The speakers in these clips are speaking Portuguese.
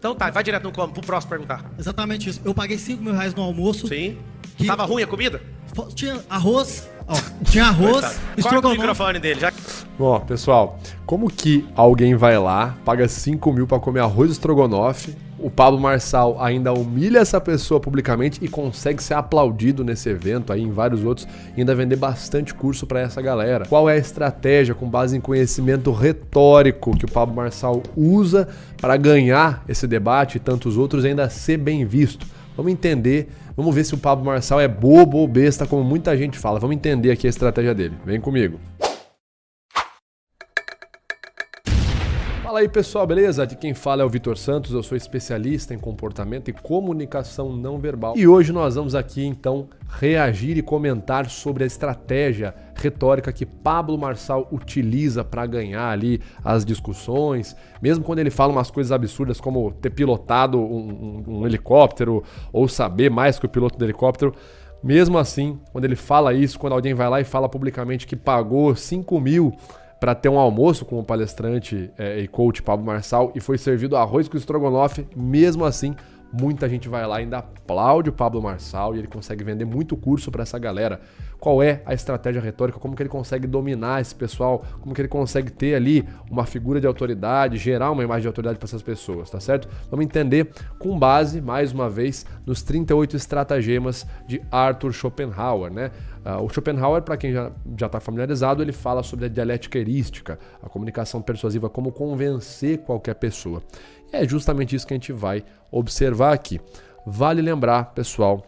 Então tá, vai direto no como, pro próximo perguntar. Exatamente isso. Eu paguei 5 mil reais no almoço. Sim. Que... Tava ruim a comida? Tinha arroz, tinha arroz, Corta o estrogonofe. microfone dele, já. Ó, pessoal, como que alguém vai lá, paga 5 mil pra comer arroz e estrogonofe, o Pablo Marçal ainda humilha essa pessoa publicamente e consegue ser aplaudido nesse evento aí, em vários outros, e ainda vender bastante curso pra essa galera? Qual é a estratégia com base em conhecimento retórico que o Pablo Marçal usa para ganhar esse debate e tantos outros e ainda ser bem visto? Vamos entender, vamos ver se o Pablo Marçal é bobo ou besta, como muita gente fala. Vamos entender aqui a estratégia dele. Vem comigo. Fala aí pessoal, beleza? Aqui quem fala é o Vitor Santos, eu sou especialista em comportamento e comunicação não verbal. E hoje nós vamos aqui então reagir e comentar sobre a estratégia retórica que Pablo Marçal utiliza para ganhar ali as discussões, mesmo quando ele fala umas coisas absurdas como ter pilotado um helicóptero ou saber mais que o piloto do helicóptero. Mesmo assim, quando ele fala isso, quando alguém vai lá e fala publicamente que pagou 5 mil para ter um almoço com o palestrante e coach Pablo Marçal e foi servido arroz com estrogonofe, mesmo assim, muita gente vai lá e ainda aplaude o Pablo Marçal e ele consegue vender muito curso para essa galera. Qual é a estratégia retórica? Como que ele consegue dominar esse pessoal? Como que ele consegue ter ali uma figura de autoridade, gerar uma imagem de autoridade para essas pessoas, tá certo? Vamos entender com base, mais uma vez, nos 38 estratagemas de Arthur Schopenhauer, né? O Schopenhauer, para quem já está familiarizado, ele fala sobre a dialética erística, a comunicação persuasiva, como convencer qualquer pessoa. E é justamente isso que a gente vai observar aqui. Vale lembrar, pessoal,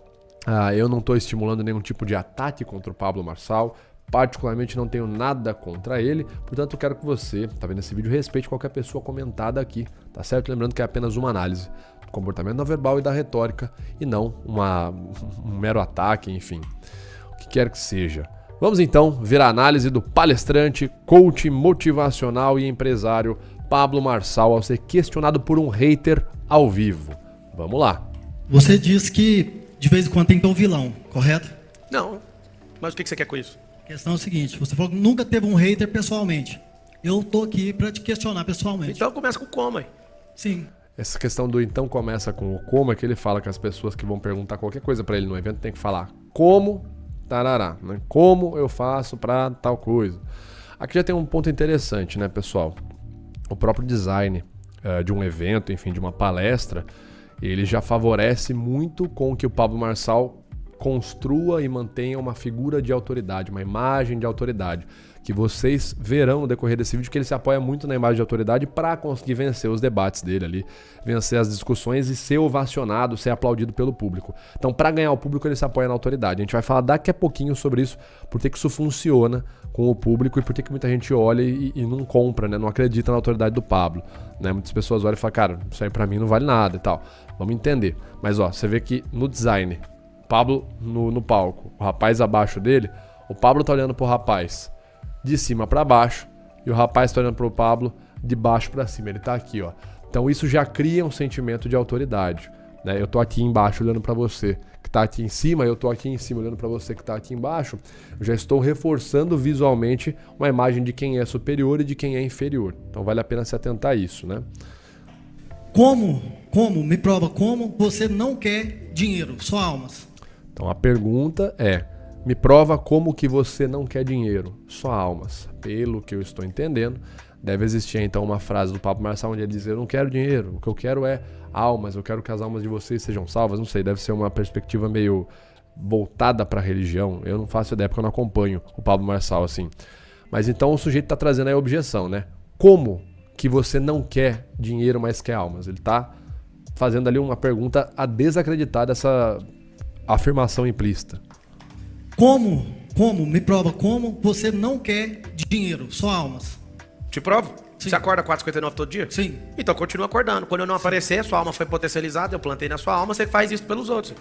eu não estou estimulando nenhum tipo de ataque contra o Pablo Marçal, particularmente não tenho nada contra ele, portanto eu quero que você, tá vendo esse vídeo, respeite qualquer pessoa comentada aqui, tá certo? Lembrando que é apenas uma análise do comportamento não verbal e da retórica e não um mero ataque, enfim, o que quer que seja. Vamos então ver a análise do palestrante, coach motivacional e empresário Pablo Marçal ao ser questionado por um hater ao vivo. Vamos lá. Você diz que de vez em quando tem que ter um vilão, correto? Não. Mas o que você quer com isso? A questão é o seguinte, você falou que nunca teve um hater pessoalmente. Eu tô aqui para te questionar pessoalmente. Então começa com como aí. Sim. Essa questão do então começa com o como é que ele fala que as pessoas que vão perguntar qualquer coisa para ele no evento tem que falar como, tarará, né? Como eu faço para tal coisa. Aqui já tem um ponto interessante, né, pessoal? O próprio design de um evento, enfim, de uma palestra, ele já favorece muito com que o Pablo Marçal construa e mantenha uma figura de autoridade, uma imagem de autoridade, que vocês verão no decorrer desse vídeo que ele se apoia muito na imagem de autoridade para conseguir vencer os debates dele ali, vencer as discussões e ser ovacionado, ser aplaudido pelo público. Então, para ganhar o público, ele se apoia na autoridade. A gente vai falar daqui a pouquinho sobre isso, por que isso funciona com o público e por que muita gente olha e não compra, né? Não acredita na autoridade do Pablo, né? Muitas pessoas olham e falam, cara, isso aí para mim não vale nada e tal. Vamos entender. Mas ó, você vê que no design, Pablo no palco, o rapaz abaixo dele, o Pablo tá olhando pro rapaz de cima para baixo e o rapaz tá olhando pro Pablo de baixo para cima. Ele tá aqui, ó. Então isso já cria um sentimento de autoridade, né? Eu tô aqui embaixo olhando para você que tá aqui em cima, eu tô aqui em cima olhando para você que tá aqui embaixo. Eu já estou reforçando visualmente uma imagem de quem é superior e de quem é inferior. Então vale a pena se atentar a isso, né? Me prova como você não quer dinheiro, só almas. Então a pergunta é, me prova como que você não quer dinheiro, só almas. Pelo que eu estou entendendo, deve existir então uma frase do Pablo Marçal onde ele diz, eu não quero dinheiro, o que eu quero é almas, eu quero que as almas de vocês sejam salvas, não sei, deve ser uma perspectiva meio voltada para a religião, eu não faço ideia porque eu não acompanho o Pablo Marçal assim. Mas então o sujeito está trazendo aí a objeção, né? Como que você não quer dinheiro, mas quer almas? Ele está fazendo ali uma pergunta a desacreditar dessa afirmação implícita. Me prova como você não quer dinheiro, só almas. Te provo? Sim. Você acorda 4h59 todo dia? Sim. Então continua acordando. Quando eu não aparecer, sua alma foi potencializada, eu plantei na sua alma, você faz isso pelos outros.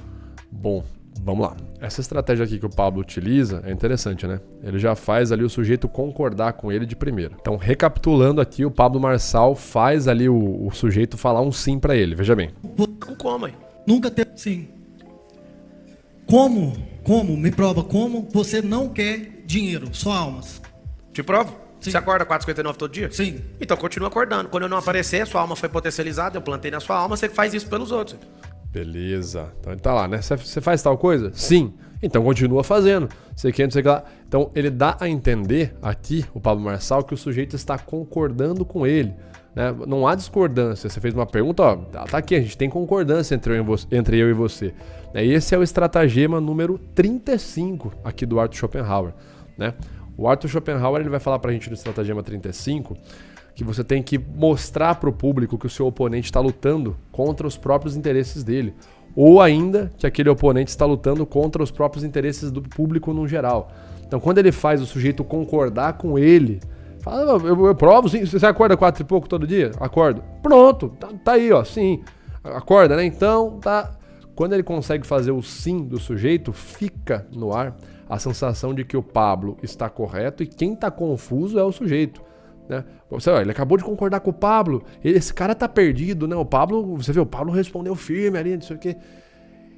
Bom, vamos lá. Essa estratégia aqui que o Pablo utiliza é interessante, né? Ele já faz ali o sujeito concordar com ele de primeira. Então, recapitulando aqui, o Pablo Marçal faz ali o sujeito falar um sim pra ele. Veja bem. Com como aí? Nunca teve... Sim. Me prova como você não quer dinheiro, só almas. Te provo? Sim. Você acorda 4h59 todo dia? Sim. Então continua acordando. Quando eu não aparecer, sua alma foi potencializada, eu plantei na sua alma, você faz isso pelos outros. Beleza. Então ele tá lá, né? Você faz tal coisa? Sim. Então continua fazendo. Você quer, não sei o que lá. Então ele dá a entender aqui, o Pablo Marçal, que o sujeito está concordando com ele. Né? Não há discordância. Você fez uma pergunta, ó, tá aqui, a gente tem concordância entre eu e você. E esse é o estratagema número 35 aqui do Arthur Schopenhauer. Né? O Arthur Schopenhauer ele vai falar pra gente no estratagema 35 que você tem que mostrar pro público que o seu oponente está lutando contra os próprios interesses dele. Ou ainda que aquele oponente está lutando contra os próprios interesses do público no geral. Então quando ele faz o sujeito concordar com ele, fala, eu provo, sim. Você acorda 4 e pouco todo dia? Acordo. Pronto, tá aí, ó, sim. Acorda, né? Então, tá. Quando ele consegue fazer o sim do sujeito, fica no ar a sensação de que o Pablo está correto e quem tá confuso é o sujeito. Né? Ele acabou de concordar com o Pablo, esse cara tá perdido, né? O Pablo, você vê, o Pablo respondeu firme ali, não sei o quê.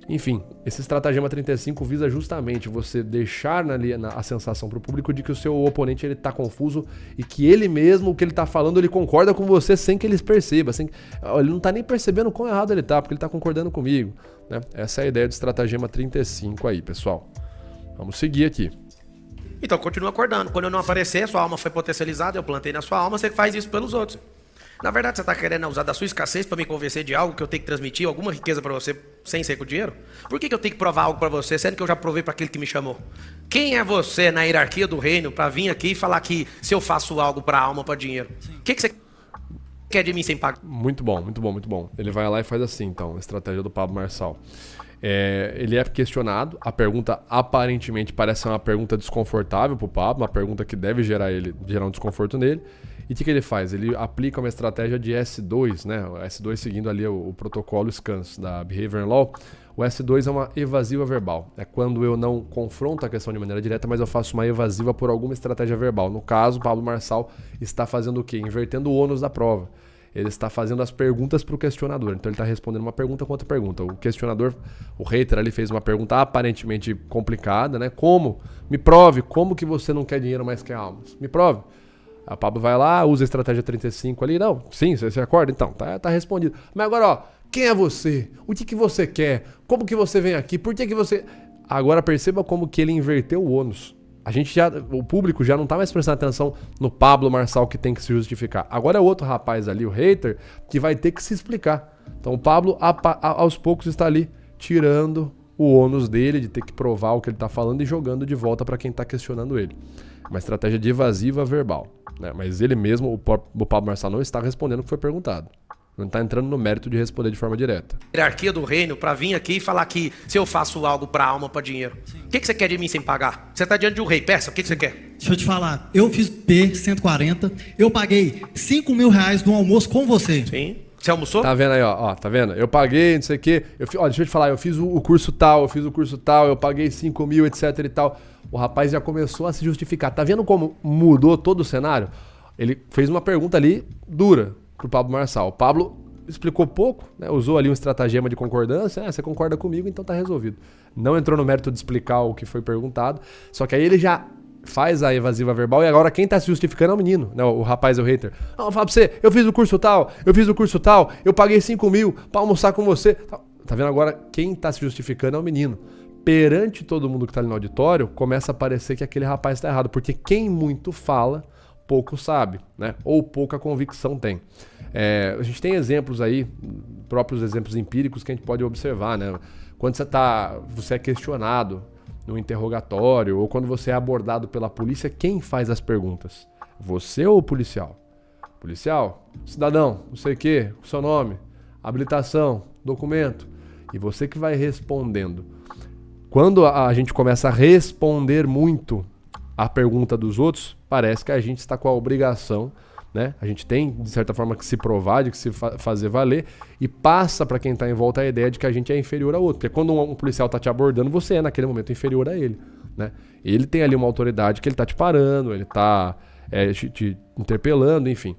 Enfim, esse estratagema 35 visa justamente você deixar ali a sensação pro público de que o seu oponente ele tá confuso e que ele mesmo, o que ele tá falando, ele concorda com você sem que ele perceba. Ele não tá nem percebendo quão errado ele tá, porque ele tá concordando comigo. Né? Essa é a ideia do estratagema 35 aí, pessoal. Vamos seguir aqui. Então continua acordando. Quando eu não aparecer, sua alma foi potencializada, eu plantei na sua alma, você faz isso pelos outros. Na verdade, você está querendo usar da sua escassez para me convencer de algo que eu tenho que transmitir, alguma riqueza para você sem ser com dinheiro? Por que eu tenho que provar algo para você, sendo que eu já provei para aquele que me chamou? Quem é você na hierarquia do reino para vir aqui e falar que se eu faço algo para a alma, para dinheiro? O que você quer de mim sem pagar? Muito bom, muito bom, muito bom. Ele vai lá e faz assim, então, a estratégia do Pablo Marçal. Ele é questionado, a pergunta aparentemente parece ser uma pergunta desconfortável para o Pablo, uma pergunta que deve gerar um desconforto nele. E o que ele faz? Ele aplica uma estratégia de S2, né? O S2 seguindo ali o protocolo SCANS da Behavioral Law. O S2 é uma evasiva verbal. É quando eu não confronto a questão de maneira direta, mas eu faço uma evasiva por alguma estratégia verbal. No caso, o Pablo Marçal está fazendo o quê? Invertendo o ônus da prova. Ele está fazendo as perguntas para o questionador. Então ele está respondendo uma pergunta com outra pergunta. O questionador, o hater ali fez uma pergunta aparentemente complicada, né? Como? Me prove, como que você não quer dinheiro mais que almas? Me prove. A Pablo vai lá, usa a estratégia 35 ali. Não, sim, você acorda? Então, tá respondido. Mas agora, ó, quem é você? O que você quer? Como que você vem aqui? Por que você... Agora perceba como que ele inverteu o ônus. O público já não tá mais prestando atenção no Pablo Marçal que tem que se justificar. Agora é outro rapaz ali, o hater, que vai ter que se explicar. Então o Pablo, aos poucos, está ali tirando o ônus dele de ter que provar o que ele tá falando e jogando de volta para quem tá questionando ele. Uma estratégia de evasiva verbal. Né? Mas ele mesmo, o Pablo Marçal, não está respondendo o que foi perguntado. Não está entrando no mérito de responder de forma direta. Hierarquia do reino para vir aqui e falar que se eu faço algo para alma, para dinheiro. O que você quer de mim sem pagar? Você está diante de um rei, peça, o que você quer? Deixa eu te falar, eu fiz P140, eu paguei R$5.000 no almoço com você. Sim. Você almoçou? Tá vendo aí, ó, tá vendo? Eu paguei, não sei o quê. Deixa eu te falar, eu fiz o curso tal, eu paguei 5 mil, etc e tal. O rapaz já começou a se justificar. Tá vendo como mudou todo o cenário? Ele fez uma pergunta ali dura pro Pablo Marçal. O Pablo explicou pouco, né? Usou ali um estratagema de concordância. Você concorda comigo, então tá resolvido. Não entrou no mérito de explicar o que foi perguntado. Só que aí ele já faz a evasiva verbal e agora quem tá se justificando é o menino, né? O rapaz é o hater. Não, eu falo pra você, eu fiz o curso tal, eu paguei 5 mil pra almoçar com você. Tá vendo agora? Quem tá se justificando é o menino. Perante todo mundo que tá ali no auditório, começa a parecer que aquele rapaz tá errado. Porque quem muito fala, pouco sabe, né? Ou pouca convicção tem. A gente tem exemplos aí, próprios exemplos empíricos que a gente pode observar, né? Quando você é questionado no interrogatório ou quando você é abordado pela polícia, quem faz as perguntas? Você ou o policial? Policial, cidadão, não sei o quê, o seu nome, habilitação, documento. E você que vai respondendo. Quando a gente começa a responder muito a pergunta dos outros, parece que a gente está com a obrigação, né? A gente tem, de certa forma, que se provar, de que se fazer valer, e passa para quem está em volta a ideia de que a gente é inferior ao outro. Porque quando um policial está te abordando, você é, naquele momento, inferior a ele, né? Ele tem ali uma autoridade que ele está te parando, ele está te interpelando, enfim.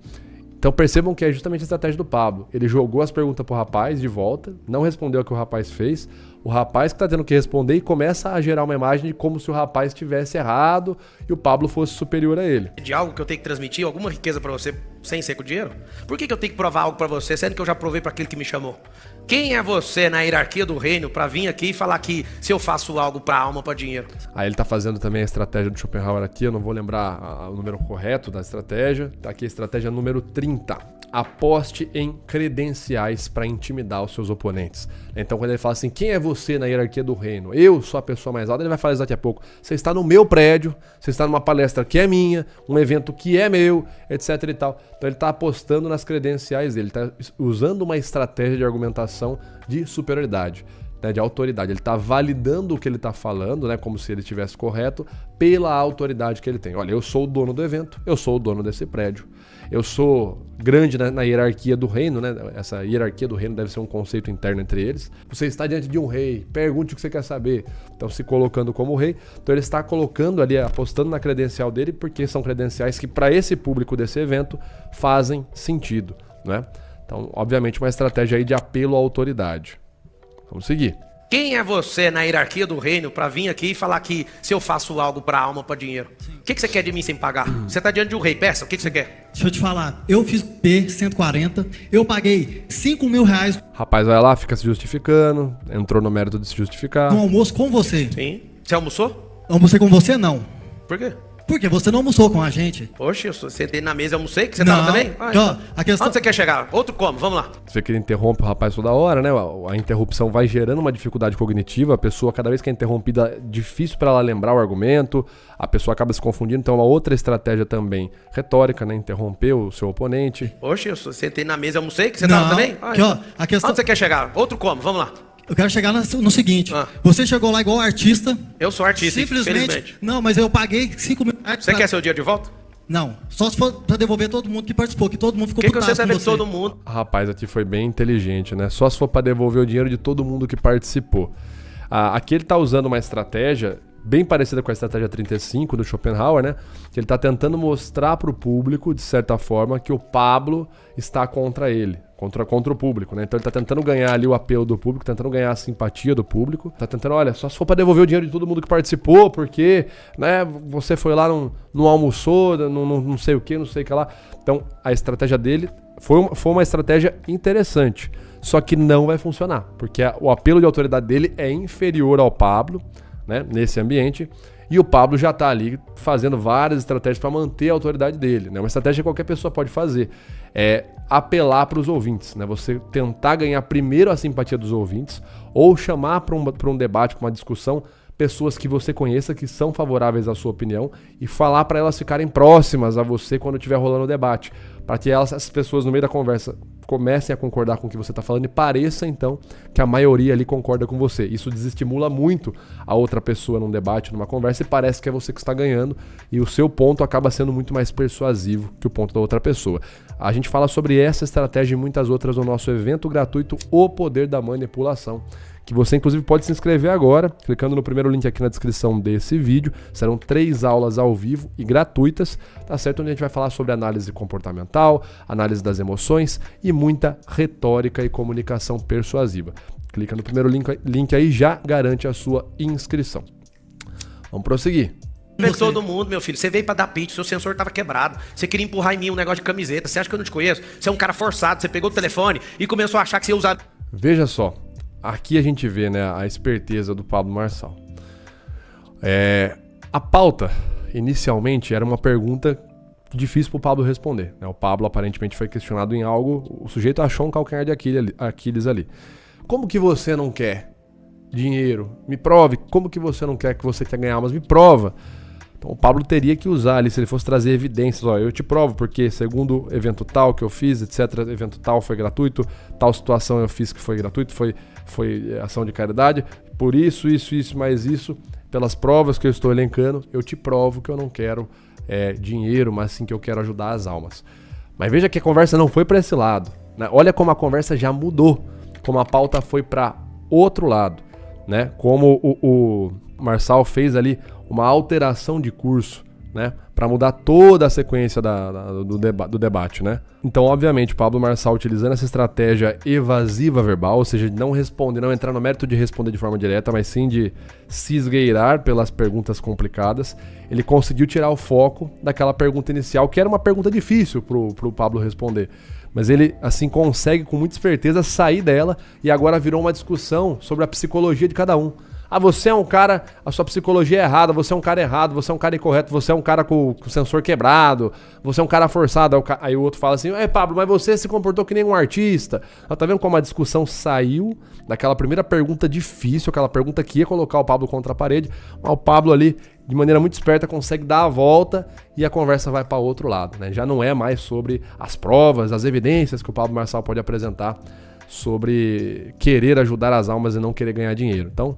Então percebam que é justamente a estratégia do Pablo. Ele jogou as perguntas pro rapaz de volta, não respondeu o que o rapaz fez. O rapaz que tá tendo que responder e começa a gerar uma imagem de como se o rapaz estivesse errado e o Pablo fosse superior a ele. De algo que eu tenho que transmitir, alguma riqueza pra você sem ser com dinheiro? Por que eu tenho que provar algo pra você, sendo que eu já provei pra aquele que me chamou? Quem é você na hierarquia do reino pra vir aqui e falar que se eu faço algo pra alma, pra dinheiro? Aí ele tá fazendo também a estratégia do Schopenhauer aqui, eu não vou lembrar o número correto da estratégia. Tá aqui a estratégia número 30. Aposte em credenciais para intimidar os seus oponentes. Então quando ele fala assim, quem é você na hierarquia do reino? Eu sou a pessoa mais alta, ele vai falar isso daqui a pouco. Você está no meu prédio, você está numa palestra que é minha, um evento que é meu, etc e tal. Então ele está apostando nas credenciais dele, ele está usando uma estratégia de argumentação de superioridade, né, de autoridade. Ele está validando o que ele está falando, né, como se ele estivesse correto, pela autoridade que ele tem. Olha, eu sou o dono do evento, eu sou o dono desse prédio. Eu sou grande na hierarquia do reino, né? Essa hierarquia do reino deve ser um conceito interno entre eles. Você está diante de um rei, pergunte o que você quer saber. Então, se colocando como rei. Então, ele está colocando ali, apostando na credencial dele, porque são credenciais que, para esse público desse evento, fazem sentido, né? Então, obviamente, uma estratégia aí de apelo à autoridade. Vamos seguir. Quem é você na hierarquia do reino pra vir aqui e falar que se eu faço algo pra alma, pra dinheiro? O que você quer de mim sem pagar? Você tá diante de um rei, peça, o que você quer? Deixa eu te falar, eu fiz P140, eu paguei R$5.000 Rapaz vai lá, fica se justificando, entrou no mérito de se justificar. no almoço com você. Sim. Você almoçou? Almocei com você, não. Por quê? Porque você não almoçou com a gente. Oxe, eu sentei na mesa e almocei, que você Não. tava também? Ó, a questão- Onde você quer chegar? Outro como? Vamos lá. Você vê que ele interrompe o rapaz toda hora, né? A interrupção vai gerando uma dificuldade cognitiva. A pessoa, cada vez que é interrompida, é difícil para ela lembrar o argumento. A pessoa acaba se confundindo. Então, é uma outra estratégia também retórica, né? Interromper o seu oponente. Oxe, eu sentei na mesa e almocei, que você Não. tava também? Aqui, ó, a questão- Onde você quer chegar? Outro como? Vamos lá. Eu quero chegar no seguinte. Ah. Você chegou lá igual artista. Eu sou artista, Simplesmente. infelizmente. Não, mas eu paguei R$5.000. Você quer seu dia de volta? Não, só se for pra devolver todo mundo que participou, que todo mundo ficou Por que você putaço com deve você. todo mundo? O rapaz aqui foi bem inteligente, né? Só se for para devolver o dinheiro de todo mundo que participou. Aqui ele tá usando uma estratégia bem parecida com a estratégia 35 do Schopenhauer, né? Que ele tá tentando mostrar para o público, de certa forma, que o Pablo está contra ele, contra o público, né? Então ele tá tentando ganhar ali o apelo do público, tentando ganhar a simpatia do público. Tá tentando, olha, só se for para devolver o dinheiro de todo mundo que participou, porque, né, você foi lá, não almoçou, não sei o que, não sei o que lá. Então a estratégia dele foi uma estratégia interessante, só que não vai funcionar, porque o apelo de autoridade dele é inferior ao Pablo, né, nesse ambiente, e o Pablo já está ali fazendo várias estratégias para manter a autoridade dele, né? Uma estratégia que qualquer pessoa pode fazer é apelar para os ouvintes, né? Você tentar ganhar primeiro a simpatia dos ouvintes ou chamar para um debate, para uma discussão, pessoas que você conheça que são favoráveis à sua opinião e falar para elas ficarem próximas a você quando estiver rolando o debate, para que essas pessoas no meio da conversa comecem a concordar com o que você está falando e pareça então que a maioria ali concorda com você. Isso desestimula muito a outra pessoa num debate, numa conversa, e parece que é você que está ganhando e o seu ponto acaba sendo muito mais persuasivo que o ponto da outra pessoa. A gente fala sobre essa estratégia e muitas outras no nosso evento gratuito O Poder da Manipulação, que você inclusive pode se inscrever agora, clicando no primeiro link aqui na descrição desse vídeo. Serão 3 aulas ao vivo e gratuitas, tá certo? Onde a gente vai falar sobre análise comportamental, análise das emoções e muita retórica e comunicação persuasiva. Clica no primeiro link aí e já garante a sua inscrição. Vamos prosseguir. Todo mundo, meu filho. Você veio pra dar pitch, seu sensor tava quebrado. Você queria empurrar em mim um negócio de camiseta. Você acha que eu não te conheço? Você é um cara forçado. Você pegou o telefone e começou a achar que você ia usar. Veja só. Aqui a gente vê, né, a esperteza do Pablo Marçal. A pauta, inicialmente, era uma pergunta difícil para o Pablo responder, né? O Pablo aparentemente foi questionado em algo, o sujeito achou um calcanhar de Aquiles ali. Como que você não quer dinheiro? Me prove. Como que você não quer, que você quer ganhar, mas me prova. Então o Pablo teria que usar ali, se ele fosse trazer evidências, ó, eu te provo, porque segundo evento tal que eu fiz, etc, evento tal foi gratuito, tal situação eu fiz que foi gratuito, foi ação de caridade, por isso, mais isso, pelas provas que eu estou elencando, eu te provo que eu não quero dinheiro, mas sim que eu quero ajudar as almas. Mas veja que a conversa não foi para esse lado, né? Olha como a conversa já mudou, como a pauta foi para outro lado, né? Como o Marçal fez ali uma alteração de curso, né? para mudar toda a sequência do debate, né? Então, obviamente, Pablo Marçal utilizando essa estratégia evasiva verbal, ou seja, de não responder, não entrar no mérito de responder de forma direta, mas sim de se esgueirar pelas perguntas complicadas, ele conseguiu tirar o foco daquela pergunta inicial, que era uma pergunta difícil pro Pablo responder. Mas ele, assim, consegue com muita esperteza sair dela e agora virou uma discussão sobre a psicologia de cada um. Ah, você é um cara, a sua psicologia é errada, você é um cara errado, você é um cara incorreto, você é um cara com o sensor quebrado, você é um cara forçado. Aí o outro fala assim, Pablo, mas você se comportou que nem um artista. Tá vendo como a discussão saiu daquela primeira pergunta difícil, aquela pergunta que ia colocar o Pablo contra a parede, mas o Pablo ali, de maneira muito esperta, consegue dar a volta e a conversa vai para outro lado, né? Já não é mais sobre as provas, as evidências que o Pablo Marçal pode apresentar sobre querer ajudar as almas e não querer ganhar dinheiro. Então,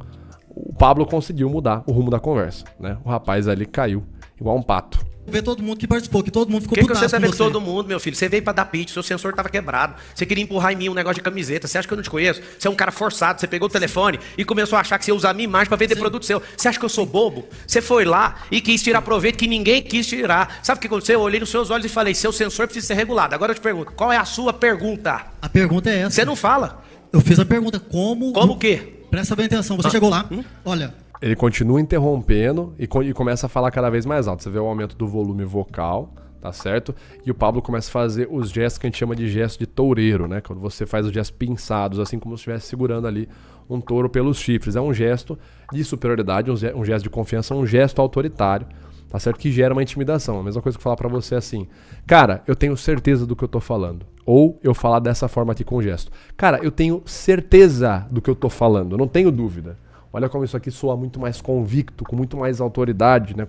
o Pablo conseguiu mudar o rumo da conversa, né? O rapaz ali caiu igual um pato. Ver todo mundo que participou, que todo mundo ficou putaço com você. Por que você todo mundo, meu filho? Você veio pra dar pitch, seu sensor tava quebrado. Você queria empurrar em mim um negócio de camiseta. Você acha que eu não te conheço? Você é um cara forçado. Você pegou o telefone e começou a achar que você ia usar a minha imagem pra vender produto seu. Você acha que eu sou bobo? Você foi lá e quis tirar proveito que ninguém quis tirar. Sabe o que aconteceu? Eu olhei nos seus olhos e falei, seu sensor precisa ser regulado. Agora eu te pergunto, qual é a sua pergunta? A pergunta é essa. Você não fala. Eu fiz a pergunta, como... Como o quê? Presta bem atenção, você chegou lá, olha... Ele continua interrompendo e começa a falar cada vez mais alto. Você vê o aumento do volume vocal, tá certo? E o Pablo começa a fazer os gestos que a gente chama de gesto de toureiro, né? Quando você faz os gestos pinçados, assim como se estivesse segurando ali um touro pelos chifres. É um gesto de superioridade, um gesto de confiança, um gesto autoritário, tá certo? Que gera uma intimidação. A mesma coisa que eu falar pra você assim, cara, eu tenho certeza do que eu tô falando. Ou eu falar dessa forma aqui com o gesto. Cara, eu tenho certeza do que eu tô falando, eu não tenho dúvida. Olha como isso aqui soa muito mais convicto, com muito mais autoridade, né?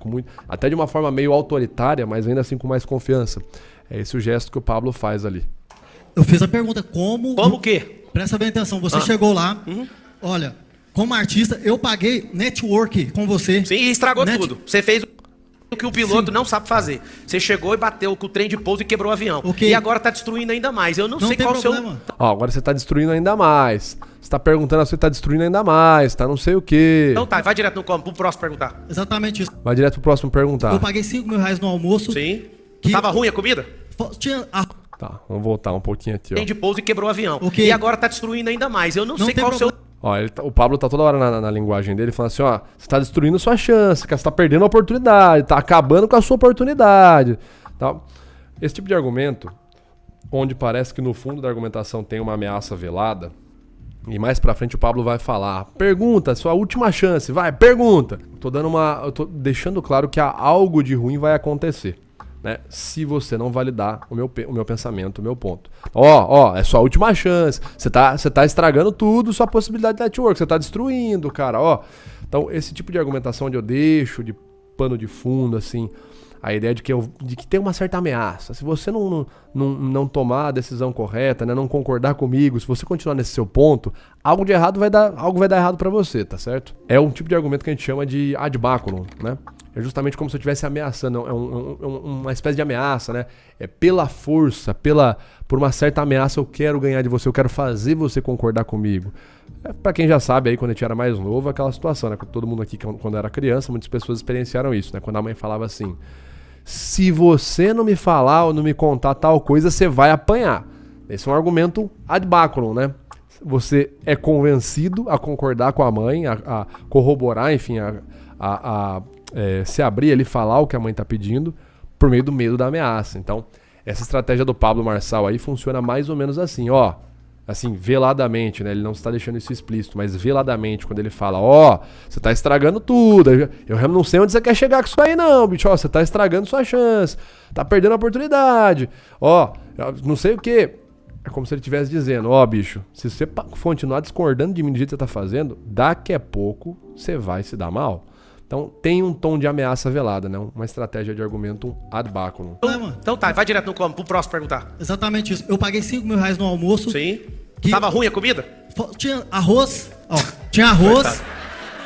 Até de uma forma meio autoritária, mas ainda assim com mais confiança. É esse o gesto que o Pablo faz ali. Eu fiz a pergunta, como... Como o quê? Presta bem atenção, você chegou lá, olha, como artista, eu paguei network com você. Sim, e estragou tudo. Você fez o que o piloto não sabe fazer. Você chegou e bateu com o trem de pouso e quebrou o avião. E agora tá destruindo ainda mais. Eu não sei qual é o seu... Ó, agora você tá destruindo ainda mais. Você tá perguntando se você tá destruindo ainda mais, tá não sei o quê. Então tá, vai direto no como, pro próximo perguntar. Exatamente isso. Vai direto pro próximo perguntar. Eu paguei 5 mil reais no almoço. Sim. Tava ruim a comida? Tinha... Tá, vamos voltar um pouquinho aqui, ó. Trem de pouso e quebrou o avião. E agora tá destruindo ainda mais. Eu não sei qual é o seu... Ó, o Pablo tá toda hora na linguagem dele falando assim, ó, você tá destruindo sua chance, você tá perdendo a oportunidade, tá acabando com a sua oportunidade. Tá? Esse tipo de argumento, onde parece que no fundo da argumentação tem uma ameaça velada, e mais pra frente o Pablo vai falar, pergunta, sua última chance, vai, pergunta. Eu tô deixando claro que algo de ruim vai acontecer. Né, se você não validar o meu pensamento, o meu ponto. Ó, é sua última chance. Você tá estragando tudo, sua possibilidade de network. Você tá destruindo, cara, ó. Então, esse tipo de argumentação onde eu deixo de pano de fundo, assim, a ideia de que tem uma certa ameaça. Se você não tomar a decisão correta, né, não concordar comigo, se você continuar nesse seu ponto, algo vai dar errado pra você, tá certo? É um tipo de argumento que a gente chama de ad baculum, né? É justamente como se eu estivesse ameaçando, uma espécie de ameaça, né? É pela força, por uma certa ameaça eu quero ganhar de você, eu quero fazer você concordar comigo. Pra quem já sabe aí, quando a gente era mais novo, aquela situação, né? Todo mundo aqui, quando era criança, muitas pessoas experienciaram isso, né? Quando a mãe falava assim, se você não me falar ou não me contar tal coisa, você vai apanhar. Esse é um argumento ad baculum, né? Você é convencido a concordar com a mãe, a corroborar, enfim, se abrir ali, falar o que a mãe tá pedindo por meio do medo da ameaça. Então, essa estratégia do Pablo Marçal aí funciona mais ou menos assim, ó. Assim, veladamente, né? Ele não está deixando isso explícito, mas veladamente, quando ele fala, ó, você tá estragando tudo, eu não sei onde você quer chegar com isso aí não, bicho, ó, você tá estragando sua chance, tá perdendo a oportunidade, ó, não sei o quê. É como se ele estivesse dizendo, ó, bicho, se você continuar discordando de mim do jeito que você tá fazendo, daqui a pouco você vai se dar mal. Então tem um tom de ameaça velada, né? Uma estratégia de argumento ad baculum. Então tá, vai direto no como, pro próximo perguntar. Exatamente isso. Eu paguei 5 mil reais no almoço. Sim. Tava ruim a comida? Tinha arroz. Ó, tinha arroz.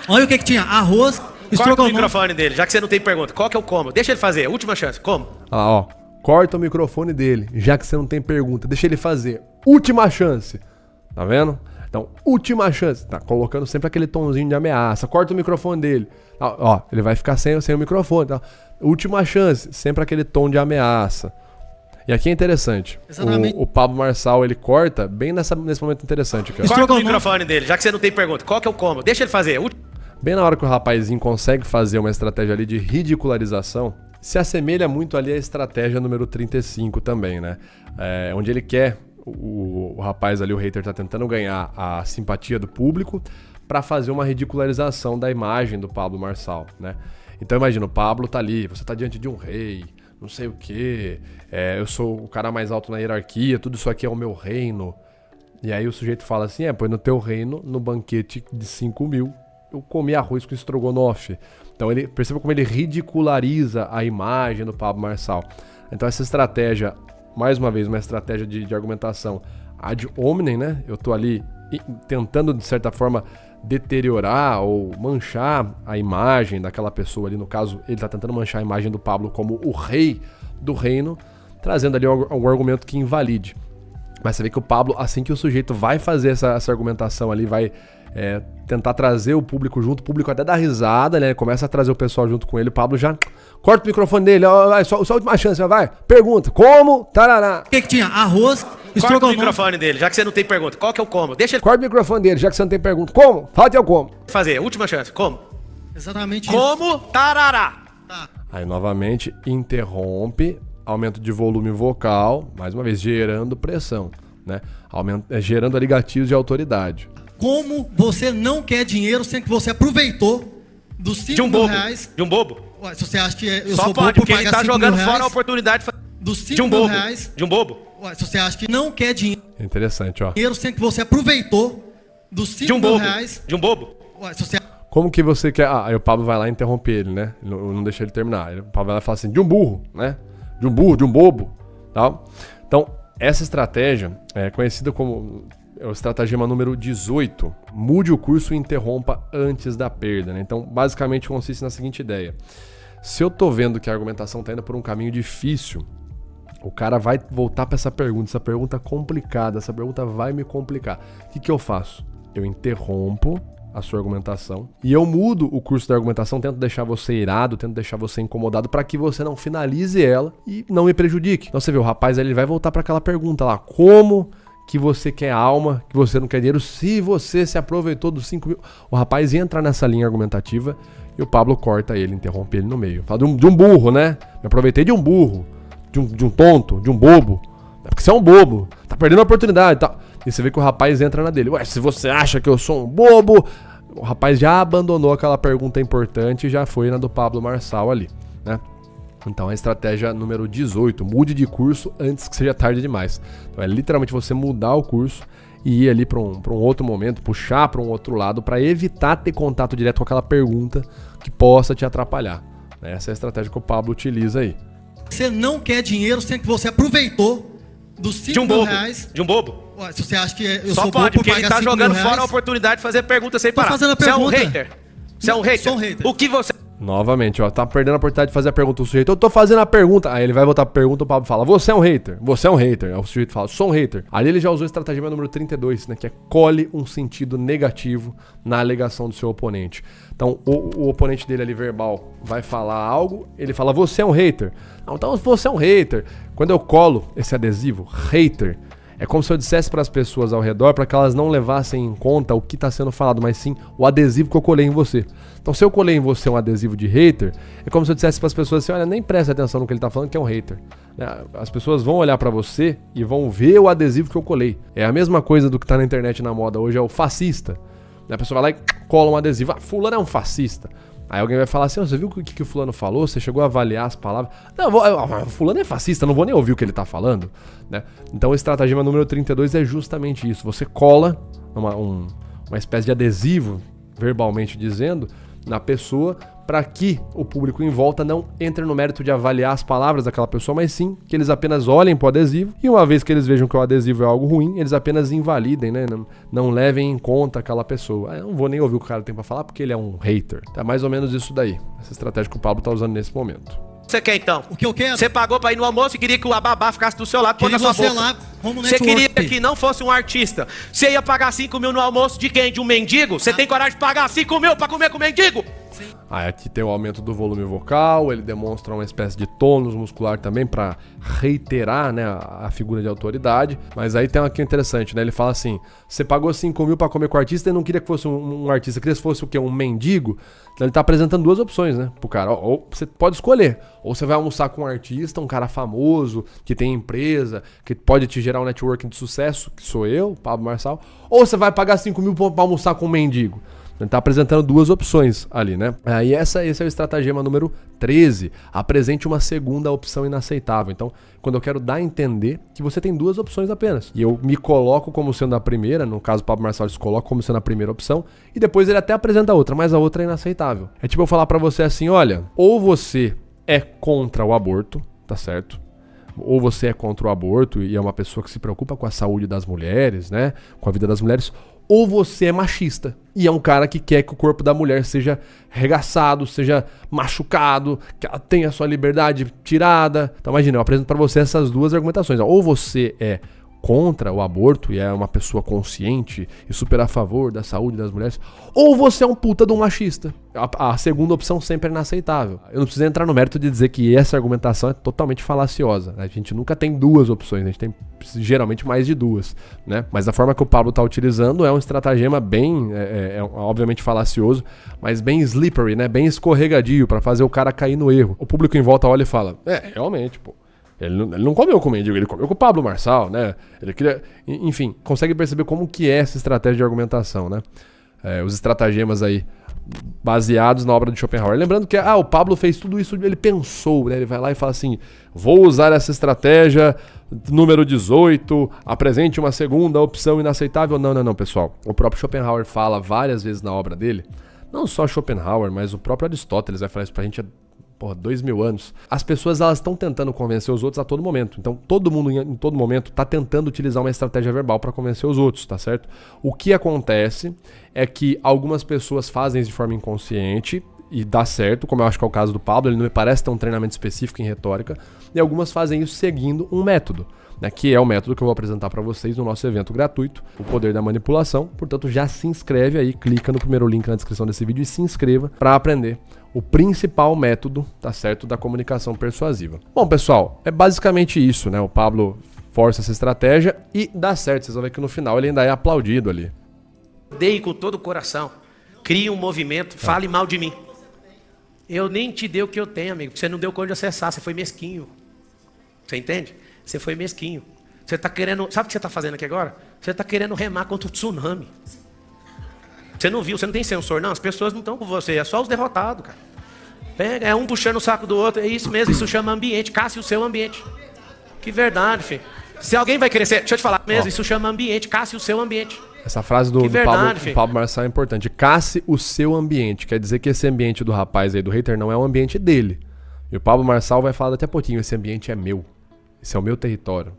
Olha o que tinha. Arroz. Corta o microfone dele, já que você não tem pergunta. Qual que é o como? Deixa ele fazer, última chance. Como? Ó. Corta o microfone dele, já que você não tem pergunta. Deixa ele fazer. Última chance. Tá vendo? Então, última chance. Tá colocando sempre aquele tomzinho de ameaça. Corta o microfone dele. Ó, ele vai ficar sem o microfone. Tá? Última chance. Sempre aquele tom de ameaça. E aqui é interessante. O Pablo Marçal, ele corta bem nesse momento interessante aqui, ó. Corta o microfone dele, já que você não tem pergunta. Qual que é o combo? Deixa ele fazer. Bem na hora que o rapazinho consegue fazer uma estratégia ali de ridicularização, se assemelha muito ali à estratégia número 35 também, né? Onde ele quer, o rapaz ali, o hater, tá tentando ganhar a simpatia do público para fazer uma ridicularização da imagem do Pablo Marçal, né? Então imagina, o Pablo tá ali, você tá diante de um rei, não sei o quê, eu sou o cara mais alto na hierarquia, tudo isso aqui é o meu reino. E aí o sujeito fala assim, pois no teu reino, no banquete de 5 mil, eu comi arroz com estrogonofe. Então ele perceba como ele ridiculariza a imagem do Pablo Marçal. Então essa estratégia, mais uma vez, uma estratégia de argumentação ad hominem, né? Eu tô ali tentando, de certa forma, deteriorar ou manchar a imagem daquela pessoa ali. No caso, ele tá tentando manchar a imagem do Pablo como o rei do reino, trazendo ali algum argumento que invalide. Mas você vê que o Pablo, assim que o sujeito vai fazer essa argumentação ali, vai tentar trazer o público junto, o público até dá risada, né? Começa a trazer o pessoal junto com ele, o Pablo já corta o microfone dele, vai, só a última chance, vai, pergunta, como? Tarará. O que tinha? Arroz, estrogonofe. Corta o microfone dele, já que você não tem pergunta. Qual que é o combo? Deixa ele Corta o microfone dele, já que você não tem pergunta. Como? Fala teu como. fazer. Última chance. Como? Exatamente Como? isso. Tarará. Tá. Aí novamente interrompe, aumento de volume vocal, mais uma vez gerando pressão, né? Gerando ali gatilhos de autoridade. Como você não quer dinheiro sendo que você aproveitou dos 5 mil reais? De um bobo? Ué, se você acha que eu Só sou pode, bobo por porque ele pagar tá 5 jogando mil fora a reais, oportunidade dos de 5 um mil bobo. reais, De um bobo? ué, se você acha que não quer dinheiro Interessante, ó. sendo que você aproveitou dos 5 De um mil bobo. reais, De um bobo? ué, se você Como que você quer... aí o Pablo vai lá e interrompe ele, né? Ele não deixa ele terminar. O Pablo vai lá e fala assim, de um burro, né? De um burro, de um bobo, tal. Então, essa estratégia é conhecida como o estratagema número 18. Mude o curso e interrompa antes da perda, né? Então, basicamente consiste na seguinte ideia. Se eu tô vendo que a argumentação tá indo por um caminho difícil, o cara vai voltar para essa pergunta complicada, essa pergunta vai me complicar. O que eu faço? Eu interrompo a sua argumentação e eu mudo o curso da argumentação, tento deixar você irado, tento deixar você incomodado para que você não finalize ela e não me prejudique. Então você vê, o rapaz ele vai voltar para aquela pergunta lá, como que você quer alma, que você não quer dinheiro, se você se aproveitou dos 5 mil. O rapaz entra nessa linha argumentativa e o Pablo corta ele, interrompe ele no meio. Fala de um burro, né? Me aproveitei de um burro, de um tonto, de um bobo. É porque você é um bobo, tá perdendo a oportunidade e tal. E você vê que o rapaz entra na dele. Ué, se você acha que eu sou um bobo... O rapaz já abandonou aquela pergunta importante e já foi na do Pablo Marçal ali, né? Então a estratégia número 18, mude de curso antes que seja tarde demais. Então é literalmente você mudar o curso e ir ali para um outro momento, puxar para um outro lado para evitar ter contato direto com aquela pergunta que possa te atrapalhar. Essa é a estratégia que o Pablo utiliza aí. Você não quer dinheiro sendo que você aproveitou dos 5 mil reais. De um bobo? Ué, se você acha que eu Só sou pode, bobo por porque ele pagar tá 5 mil jogando reais, fora a oportunidade de fazer pergunta sem parar. fazendo a Você é um pergunta. hater? Você é um hater? Sou um hater. O que você... Novamente, ó, tá perdendo a oportunidade de fazer a pergunta. O sujeito, eu tô fazendo a pergunta. Aí ele vai voltar pra pergunta, o Pablo fala, você é um hater, você é um hater. Aí o sujeito fala, sou um hater. Ali ele já usou o estratagema número 32, né, que é cole um sentido negativo na alegação do seu oponente. Então, o oponente dele ali, verbal, vai falar algo, ele fala, você é um hater. Não, então você é um hater. Quando eu colo esse adesivo, hater, é como se eu dissesse para as pessoas ao redor para que elas não levassem em conta o que está sendo falado, mas sim o adesivo que eu colei em você. Então, se eu colei em você um adesivo de hater, é como se eu dissesse para as pessoas assim, olha, nem preste atenção no que ele está falando, que é um hater. As pessoas vão olhar para você e vão ver o adesivo que eu colei. É a mesma coisa do que está na internet na moda hoje, é o fascista. A pessoa vai lá e cola um adesivo, fulano é um fascista. Aí alguém vai falar assim, você viu o que o fulano falou? Você chegou a avaliar as palavras? Não, fulano é fascista, não vou nem ouvir o que ele tá falando, né? Então o estratagema número 32 é justamente isso. Você cola uma espécie de adesivo, verbalmente dizendo, na pessoa, para que o público em volta não entre no mérito de avaliar as palavras daquela pessoa, mas sim que eles apenas olhem pro adesivo e uma vez que eles vejam que o adesivo é algo ruim, eles apenas invalidem, né? Não levem em conta aquela pessoa. Eu não vou nem ouvir o que o cara tem pra falar porque ele é um hater. Tá mais ou menos isso daí. Essa estratégia que o Pablo tá usando nesse momento. você quer então? O que eu quero? Você pagou pra ir no almoço e queria que o babá ficasse do seu lado, pôr na Queria sua você boca. lá, como Você queria network. que não fosse um artista. Você ia pagar 5 mil no almoço de quem? De um mendigo? Você tem coragem de pagar 5 mil pra comer com o mendigo? Aí aqui tem o aumento do volume vocal, ele demonstra uma espécie de tônus muscular também pra reiterar, né, a figura de autoridade. Mas aí tem uma aqui interessante, né? Ele fala assim: você pagou 5 mil pra comer com o artista e não queria que fosse um artista, queria que fosse o quê? Um mendigo? Então ele tá apresentando duas opções, né, pro cara. Ou você pode escolher, ou você vai almoçar com um artista, um cara famoso, que tem empresa, que pode te gerar um networking de sucesso, que sou eu, Pablo Marçal, ou você vai pagar 5 mil pra almoçar com um mendigo. Ele está apresentando duas opções ali, né? Aí esse é o estratagema número 13. Apresente uma segunda opção inaceitável. Então, quando eu quero dar a entender que você tem duas opções apenas. E eu me coloco como sendo a primeira, no caso o Pablo Marçal se coloca como sendo a primeira opção, e depois ele até apresenta a outra, mas a outra é inaceitável. É tipo eu falar pra você assim, olha, ou você é contra o aborto, tá certo? Ou você é contra o aborto e é uma pessoa que se preocupa com a saúde das mulheres, né? Com a vida das mulheres, ou você é machista e é um cara que quer que o corpo da mulher seja regaçado, seja machucado, que ela tenha a sua liberdade tirada. Então imagina, eu apresento pra você essas duas argumentações. Ou você é contra o aborto e é uma pessoa consciente e super a favor da saúde das mulheres, ou você é um puta de um machista. A segunda opção sempre é inaceitável. Eu não preciso entrar no mérito de dizer que essa argumentação é totalmente falaciosa. A gente nunca tem duas opções, a gente tem geralmente mais de duas, né? Mas a forma que o Pablo está utilizando é um estratagema bem, obviamente falacioso, mas bem slippery, né? Bem escorregadio para fazer o cara cair no erro. O público em volta olha e fala, realmente, pô. Ele não comeu com o mendigo, ele comeu com o Pablo Marçal, né? Ele queria... Enfim, consegue perceber como que é essa estratégia de argumentação, né? Os estratagemas aí baseados na obra de Schopenhauer. Lembrando que o Pablo fez tudo isso, ele pensou, né? Ele vai lá e fala assim, vou usar essa estratégia número 18, apresente uma segunda opção inaceitável. Não, pessoal. O próprio Schopenhauer fala várias vezes na obra dele, não só Schopenhauer, mas o próprio Aristóteles vai falar isso pra gente 2000 anos. As pessoas elas estão tentando convencer os outros a todo momento. Então todo mundo em todo momento está tentando utilizar uma estratégia verbal para convencer os outros, tá certo? O que acontece é que algumas pessoas fazem isso de forma inconsciente e dá certo, como eu acho que é o caso do Pablo, ele não me parece ter um treinamento específico em retórica, e algumas fazem isso seguindo um método, né, que é o método que eu vou apresentar para vocês no nosso evento gratuito, o Poder da Manipulação. Portanto, já se inscreve aí, clica no primeiro link na descrição desse vídeo e se inscreva para aprender o principal método, tá certo, da comunicação persuasiva. Bom, pessoal, é basicamente isso, né? O Pablo força essa estratégia e dá certo. Vocês vão ver que no final ele ainda é aplaudido ali. Dei com todo o coração. Crie um movimento, fale mal de mim. Eu nem te dei o que eu tenho, amigo. Você não deu conta de acessar, você foi mesquinho. Você entende? Você foi mesquinho. Você tá querendo... Sabe o que você tá fazendo aqui agora? Você tá querendo remar contra o tsunami. Você não viu, você não tem sensor, não. As pessoas não estão com você, é só os derrotados, cara. Pega, é um puxando o saco do outro, é isso mesmo, isso chama ambiente. Casse o seu ambiente. Que verdade, filho. Se alguém vai crescer, deixa eu te falar mesmo, isso chama ambiente, casse o seu ambiente. Essa frase do Pablo Marçal é importante. Casse o seu ambiente. Quer dizer que esse ambiente do rapaz aí, do hater, não é o ambiente dele. E o Pablo Marçal vai falar até pouquinho, esse ambiente é meu. Esse é o meu território.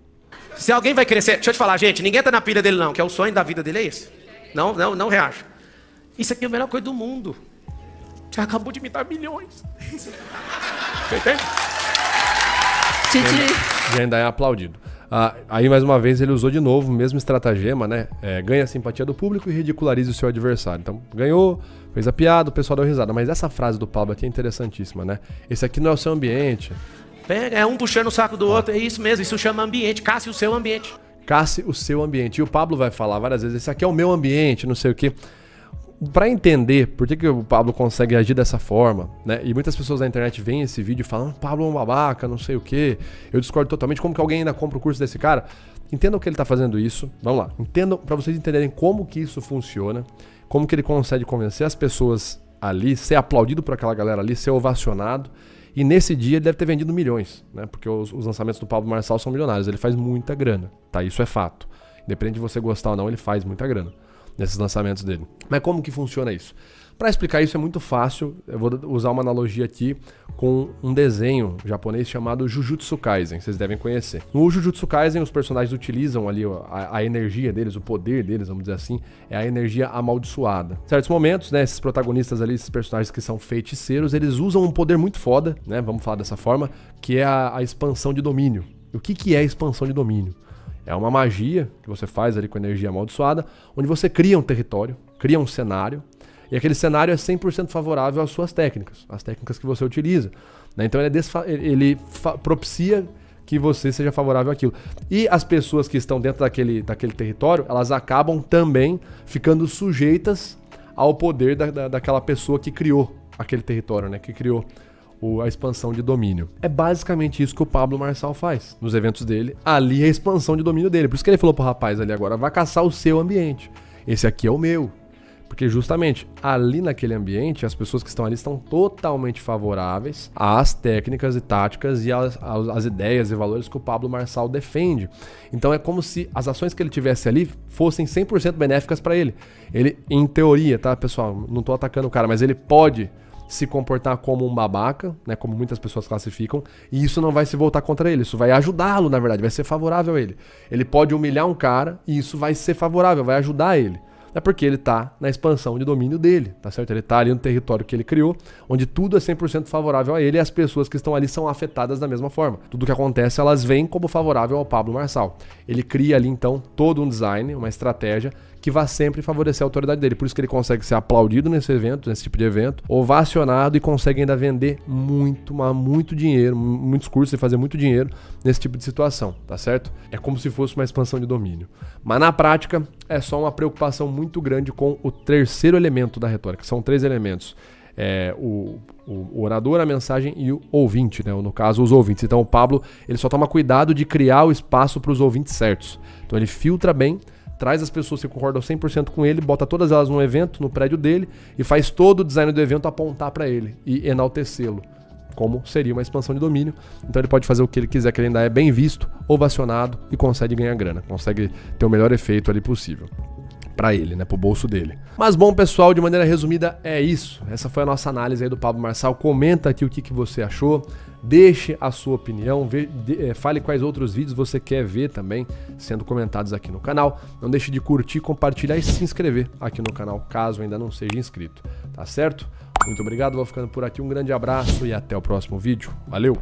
Se alguém vai crescer, deixa eu te falar, gente, ninguém tá na pilha dele não, que é o sonho da vida dele é esse. Não reaja. Isso aqui é a melhor coisa do mundo. Você acabou de me dar milhões. Você entende? E ainda é aplaudido. Aí, mais uma vez, ele usou de novo o mesmo estratagema, né? Ganha a simpatia do público e ridiculariza o seu adversário. Então, ganhou, fez a piada, o pessoal deu risada. Mas essa frase do Pablo aqui é interessantíssima, né? Esse aqui não é o seu ambiente. Pega, é um puxando o saco do outro, é isso mesmo, isso chama ambiente, casse o seu ambiente. Casse o seu ambiente. E o Pablo vai falar várias vezes, esse aqui é o meu ambiente, não sei o quê. Pra entender por que o Pablo consegue agir dessa forma, né? E muitas pessoas na internet veem esse vídeo e falam, Pablo é um babaca, não sei o quê. Eu discordo totalmente, como que alguém ainda compra o curso desse cara? Entendam que ele tá fazendo isso, vamos lá. Entendam, pra vocês entenderem como que isso funciona, como que ele consegue convencer as pessoas ali, ser aplaudido por aquela galera ali, ser ovacionado. E nesse dia ele deve ter vendido milhões, né? Porque os lançamentos do Pablo Marçal são milionários, ele faz muita grana, tá? Isso é fato. Independente de você gostar ou não, ele faz muita grana. nesses lançamentos dele. Mas como que funciona isso? Para explicar isso é muito fácil, eu vou usar uma analogia aqui com um desenho japonês chamado Jujutsu Kaisen, vocês devem conhecer. No Jujutsu Kaisen, os personagens utilizam ali a energia deles, o poder deles, vamos dizer assim, é a energia amaldiçoada. Em certos momentos, né, esses protagonistas ali, esses personagens que são feiticeiros, eles usam um poder muito foda, né, vamos falar dessa forma, que é a expansão de domínio. E o que é a expansão de domínio? É uma magia que você faz ali com energia amaldiçoada, onde você cria um território, cria um cenário, e aquele cenário é 100% favorável às suas técnicas, às técnicas que você utiliza. Né? Então ele propicia que você seja favorável àquilo. E as pessoas que estão dentro daquele território, elas acabam também ficando sujeitas ao poder daquela pessoa que criou aquele território, né? Que criou a expansão de domínio. É basicamente isso que o Pablo Marçal faz nos eventos dele. Ali é a expansão de domínio dele. Por isso que ele falou pro rapaz ali agora, vai caçar o seu ambiente. Esse aqui é o meu. Porque justamente ali naquele ambiente, as pessoas que estão ali estão totalmente favoráveis às técnicas e táticas e às ideias e valores que o Pablo Marçal defende. Então é como se as ações que ele tivesse ali fossem 100% benéficas para ele. Ele, em teoria, tá, pessoal, não tô atacando o cara, mas ele pode se comportar como um babaca, né, como muitas pessoas classificam, e isso não vai se voltar contra ele, isso vai ajudá-lo, na verdade, vai ser favorável a ele. Ele pode humilhar um cara e isso vai ser favorável, vai ajudar ele. É porque ele tá na expansão de domínio dele, tá certo? Ele tá ali no território que ele criou, onde tudo é 100% favorável a ele e as pessoas que estão ali são afetadas da mesma forma. Tudo que acontece, elas veem como favorável ao Pablo Marçal. Ele cria ali, então, todo um design, uma estratégia que vai sempre favorecer a autoridade dele. Por isso que ele consegue ser aplaudido nesse evento, nesse tipo de evento, ovacionado e consegue ainda vender muito dinheiro, muitos cursos e fazer muito dinheiro nesse tipo de situação, tá certo? É como se fosse uma expansão de domínio. Mas na prática, é só uma preocupação muito grande com o terceiro elemento da retórica. São 3 elementos. O orador, a mensagem e o ouvinte, né? No caso, os ouvintes. Então o Pablo, ele só toma cuidado de criar o espaço para os ouvintes certos. Então ele filtra bem, traz as pessoas que concordam 100% com ele, bota todas elas num evento, no prédio dele, e faz todo o design do evento apontar para ele e enaltecê-lo, como seria uma expansão de domínio. Então ele pode fazer o que ele quiser, que ele ainda é bem visto, ovacionado e consegue ganhar grana, consegue ter o melhor efeito ali possível. Pra ele, né? Pro bolso dele. Mas bom, pessoal, de maneira resumida, é isso. Essa foi a nossa análise aí do Pablo Marçal. Comenta aqui o que você achou. Deixe a sua opinião. Fale quais outros vídeos você quer ver também sendo comentados aqui no canal. Não deixe de curtir, compartilhar e se inscrever aqui no canal, caso ainda não seja inscrito. Tá certo? Muito obrigado, vou ficando por aqui. Um grande abraço e até o próximo vídeo. Valeu!